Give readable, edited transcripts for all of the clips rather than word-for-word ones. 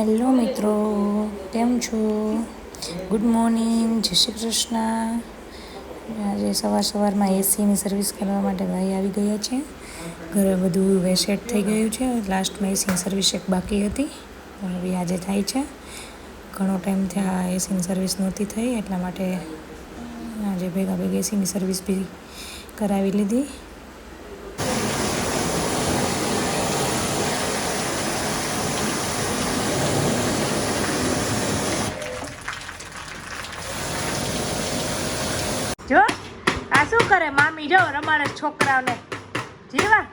Hello મિત્રો, કેમ છો? ગુડ મોર્નિંગ, જય શ્રી કૃષ્ણ. આજે સવારમાં એસીની સર્વિસ કરવા માટે ભાઈ આવી ગયા છે. ઘરે બધું વેસેટ થઈ ગયું છે. લાસ્ટમાં એસીની સર્વિસ એક બાકી હતી, હવે આજે થાય છે. ઘણો ટાઈમ થયા એસીની સર્વિસ નહોતી થઈ, એટલા માટે આજે ભેગા એસીની સર્વિસ બી કરાવી લીધી. જો આ શું કરે મામી? જો રમાડે છોકરાઓને. જીવા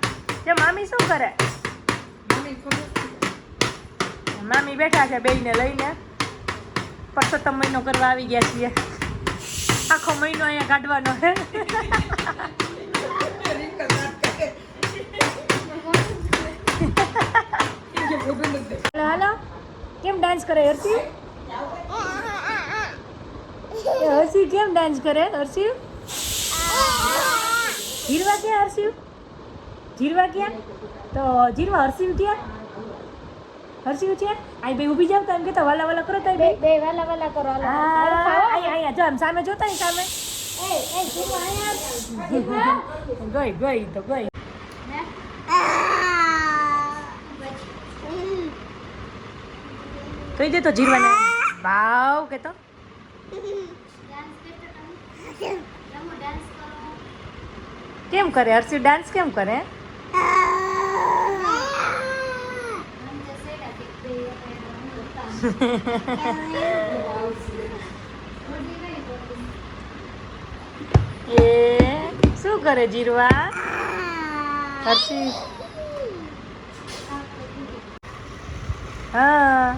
જો મામી શું કરે? મામી બેઠા છે બેયને લઈને. પરસોત્તમ મહિનો કરવા આવી ગયા છીએ. આખો મહિનો અહીંયા કાઢવાનો છે. હાલો, કેમ ડાન્સ કરે હર્ષિવ? હર્ષિવ કેમ ડાન્સ કરે? હર્ષિવ જીરવા ક્યાં? હર્ષિવ જીરવા ક્યાં? તો જીરવા હર્ષિવ ક્યાં? હર્ષિવ છે આ બે ઊભી જાવ તો એમ કેતા વાલા વાલા કરો તો બે વાલા વાલા કરો. અહીંયા જો આમ સામે જોતા ને સામે. ગઈ તો ગઈ. કહી દે તો જીરવાને ભાવ કેતો. કેમ કરે હર્ષિવ? ડાન્સ કેમ કરે? એ શું કરે જીરવા? હર્ષિવ હા,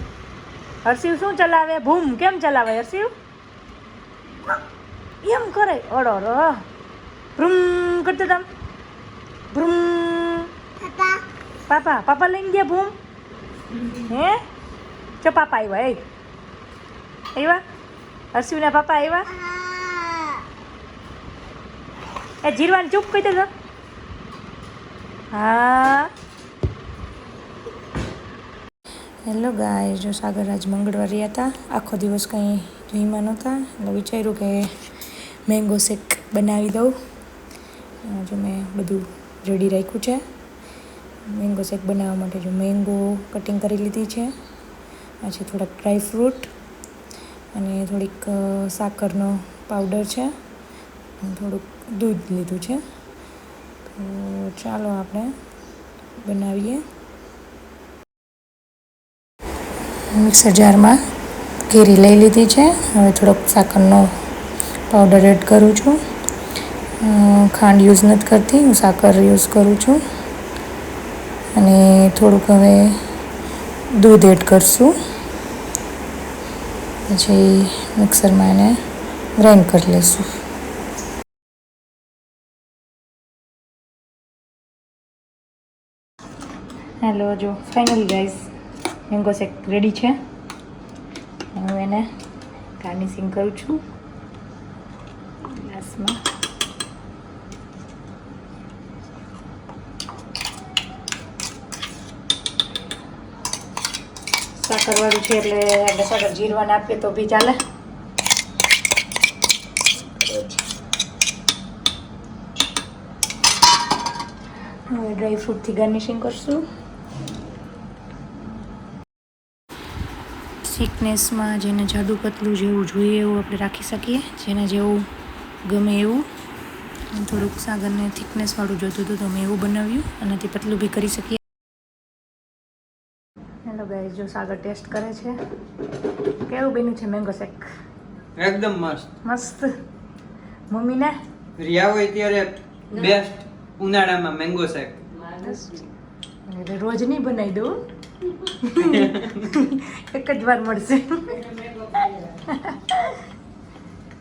હર્ષિવ શું ચલાવે? ભૂમ કેમ ચલાવે હર્ષિવ? એમ કરે ઓડો ભ્રુમ કરતો તમ. ભ્રુમ પાપા લઈને ગયા ભૂમ. હે ચો પાપા આવ્યા હર્ષિવના પાપા આવ્યા. એ જીરવાને ચૂપ કહી દેજો. હા હેલો ગાય, જો સાગર આજ મંગળવારે હતા, આખો દિવસ કંઈ જમ્યા નહોતા, એટલે વિચાર્યું કે મેંગો શેક બનાવી દઉં. જો મેં બધું રેડી રાખ્યું છે. મેંગો શેક બનાવવા માટે જો મેંગો કટિંગ કરી લીધી છે. આ છે થોડાક ડ્રાય ફ્રૂટ અને થોડીક સાકરનો પાવડર છે, થોડુંક દૂધ લીધું છે. તો ચાલો આપણે બનાવીએ. મિક્સર જારમાં કેરી લઈ લીધી છે. હવે થોડોક સાકરનો પાવડર એડ કરું છું. ખાંડ યુઝ નથી કરતી, હું સાકર યુઝ કરું છું. અને થોડુંક હવે દૂધ એડ કરશું. પછી મિક્સરમાં એને ગ્રાઇન્ડ કરી લઈશું. હેલો, જો finally guys mango shake ready છે. હું એને ગાર્નિશિંગ કરું છું ગ્લાસમાં. સાકરવાળું છે એટલે આપણે સાકર જીરવાને આપીએ તો બી ચાલે. હવે ડ્રાય ફ્રૂટથી ગાર્નિશિંગ કરશું. થિકનેસમાં જેને જાડું પતલું જેવું જોઈએ એવું આપણે રાખી શકીએ, જેને જેવું ગમે એવું. થોડુંક સાગરને થિકનેસવાળું જોતું હતું તો મેં એવું બનાવ્યું, આનાથી પતલું બી કરી શકીએ. હેલો ગાઈસ, જો સાગર ટેસ્ટ કરે છે. કેવું બન્યું છે મેંગો શેક? એકદમ મસ્ત મસ્ત. મમ્મીને રિયા હોય ત્યારે બેસ્ટ ઉનાળામાં મેંગો શેક. એટલે રોજ નહીં બનાવી દઉં, એક જ વાર મળશે.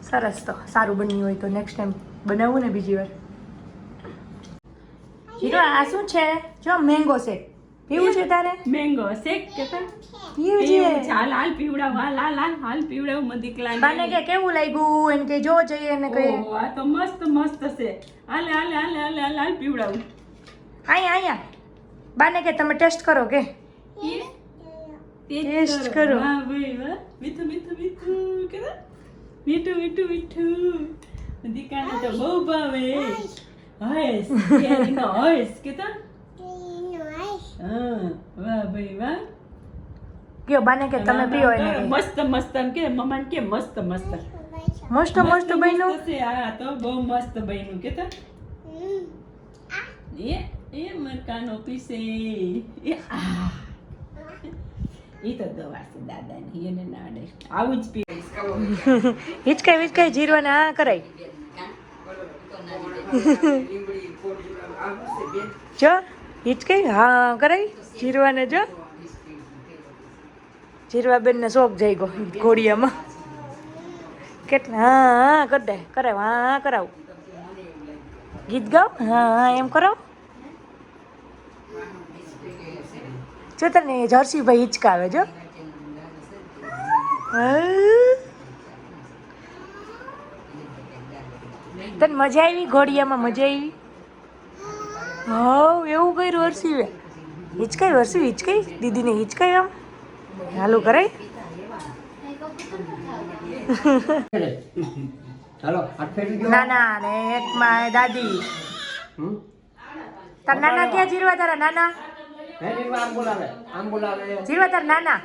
સરસ, તો સારું બન્યું હોય તો નેક્સ્ટ ટાઈમ બનાવવું ને બીજી વાર. જીરો આ શું છે? જો મેંગો શેક પીવું છે તારે? મેંગો શેક કેતા પીવું છે? હાલ હાલ પીવડાવ, હાલ પીવડાવ મદિકલા બાને કે કેવું લાગ્યું એને કે જો જઈએ એને કહીએ. ઓ આ તો મસ્ત છે. હાલ પીવડાવ. અહીંયા બાને કે તમે ટેસ્ટ કરો કે ટેસ્ટ કરો. વાહ ભાઈ વાહ, મીઠું મીઠું મીઠું કરો, મીઠું મીઠું મીઠું. દીકાને તો બહુ ભાવે. હસ કેરીનો હસ કેતા. હા વાહ ભાઈ વાહ. કયો બાને કે તમે પીઓ એને કે. મસ્ત મસ્ત એમ કે મમ્માને કે મસ્ત મસ્ત મસ્ત મસ્ત બન્યું. મસ્ત છે. હા તો બહુ મસ્ત બન્યું કેતા. એ મરકાનો પીસે એ આ ઈ તો દવા છે દાદાની, એને ના અડે. આવું જ પી. હિચકાઈ વિચકાઈ જીરવાને આ કરાય. જો હિચકાઈ હા કરાય જીરવાને. જો જીરવા બેન ને શોખ જઈ ગયો ઘોડિયામાં. કેટલા હા હા કર દે કરાવ હા કરાવ. ગીત ગાવ હા હા એમ કરાવ. જો તને જર્સી ભાઈ હિચકાવે જો. તને મજા આવી ઘોડિયામાં મજા આવી. હા એવું કર્યું હર્ષિવે. હિચકાઈ હર્ષિવ હિચકાઈ દીદીને હિચકાઈ આમ હાલું કરાય. ચાલો હાથ ફેરવી દો. નાના ને એક માં દાદી. તાર નાના ક્યાં જીરવા તારા નાના. હે જીરવા આમ બોલાવે આમ બોલાવે. જીરવા તાર નાના.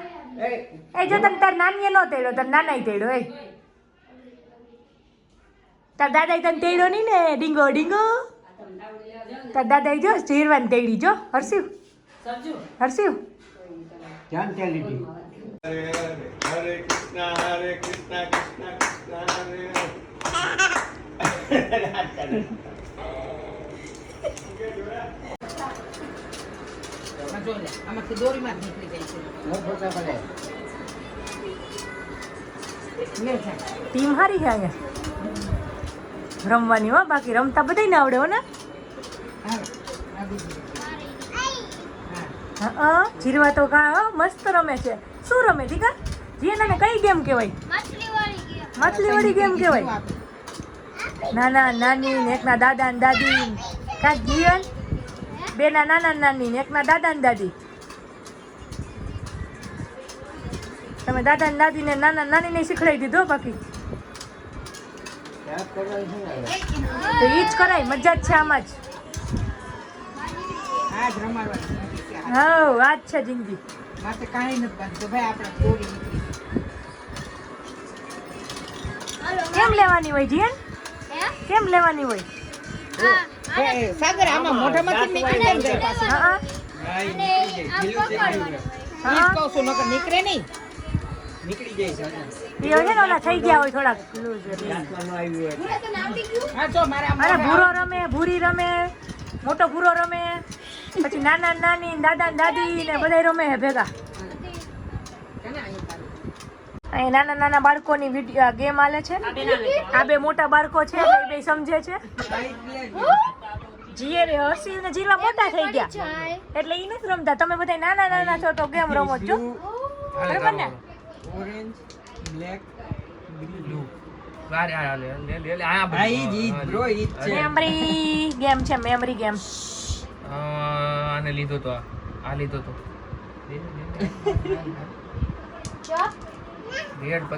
એ જો તને તાર નાનીએ નો તેડ્યો તાર નાનાય તેડ્યો. એ તાર દાદાએ તને તેડ્યો નહીં ને ડીંગો ડીંગો. તાર દાદાએ જો જીરવાને તેડી જો હર્ષિવ હર્ષિવ. ધ્યાન ત્યાં લીધી. Hare Krishna, Krishna Krishna, Hare આમાંથી દોરીમાં જ નીકળી જાય છે. ટીમ હારી છે અહીંયા રમવાની હો. બાકી રમતા બધાયને આવડે હો ને. હા જીરવા તો કા મસ્ત રમે છે. શું રમે દીકા જીયાને કઈ ગેમ કહેવાય. માછલીવાળી ગેમ કહેવાય. નાના નાની ને એકના દાદા ને દાદી. કાંઈક જીવન બેના નાના નાની ને એકના દાદા ને દાદી. તમે દાદા ને દાદી ને નાના નાની ને શીખડાવી દીધો. બાકી તો ઈ જ કરાય. મજા જ છે આમાં જ. આ જ રમાડવાનું. હા આ જ છે જિંદગી. માથે કાંઈ નથી બાંધતું ભાઈ. આપણે દોરી નીકળી. કેમ લેવાની હોય જીયન. કેમ લેવાની હોય. સાગર આમાં મોઢામાંથી નીકળી જાય પાછું. હા હા કહું છું નકર નીકળે નહીં. નીકળી જાય છે. એ હોય ને ઓલા થઈ ગયા હોય થોડાક લૂઝ એટલે. દાંતમાં આવ્યું હોય. હા જો મારે આમ અરે ભૂરો રમે ભૂરી રમે મોટો ભૂરો રમે પછી નાના નાની દાદા દાદી ને બધા રમે હે ભેગા. અહીં નાના નાના બાળકોની વિડીયો ગેમ હાલે છે. આ બે મોટા બાળકો છે એટલે એ બે સમજે છે. જીએ રે હર્ષિવ ને જીવા મોટા થઈ ગયા એટલે ઈ નથી રમતા. તમે બધા નાના નાના છો તો ગેમ રમો છો બરાબર ને. Orange black blue. Memory game છે. Memory game. આને લીધો તો આ લીધો તો રેડ 25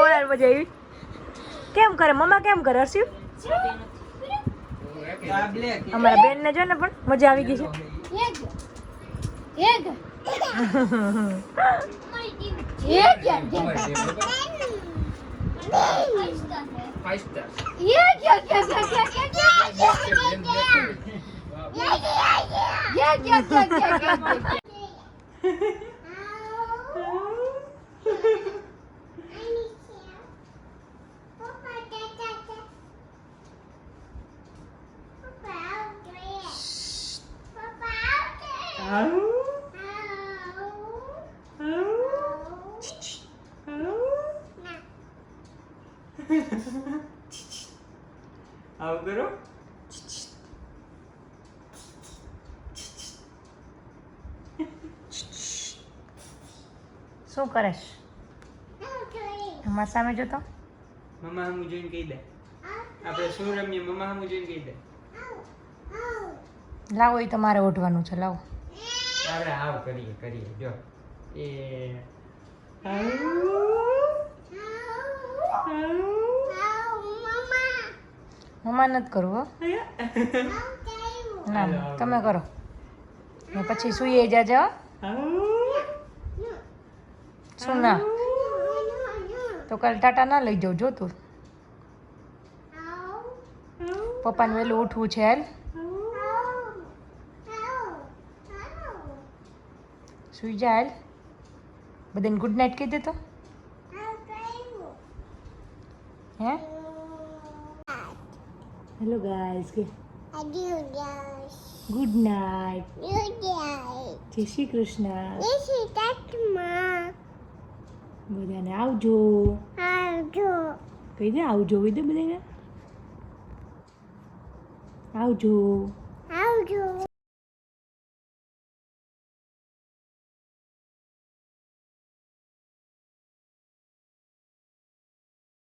ઓરાર મજા આવી. કેમ કરે મમ્મા કેમ કરે હર્ષિવ. આ બ્લેક. અમારા બેન ને જો ને પણ મજા આવી ગઈ છે. આવું કરો. શું કરેશ અમારા સામે જોતો. મમ્મા હમુ જોઈને કહી દે. આપણે શું રમીએ મમ્મા હમુ જોઈને કહી દે. લાવો એ તમારે ઓઢવાનું છે. લાવો આપણે આવ કરીએ જો એ મમ્મા નથી કરવું હો. ના તમે કરો ને પછી સુઈ જાજો હો. શું ના તો કાલ ટાટા ના લઈ જાઉં જો તું પપ્પાને વહેલું ઉઠવું છે હાલ સુઈ જા હાલ બધાને ગુડ નાઇટ કહી દે તો હે હેલો ગાઈસ કે ગુડ નાઇટ જય શ્રી કૃષ્ણ બધાને આવજો કહી દે આવજો કહી દે બધાને આવજો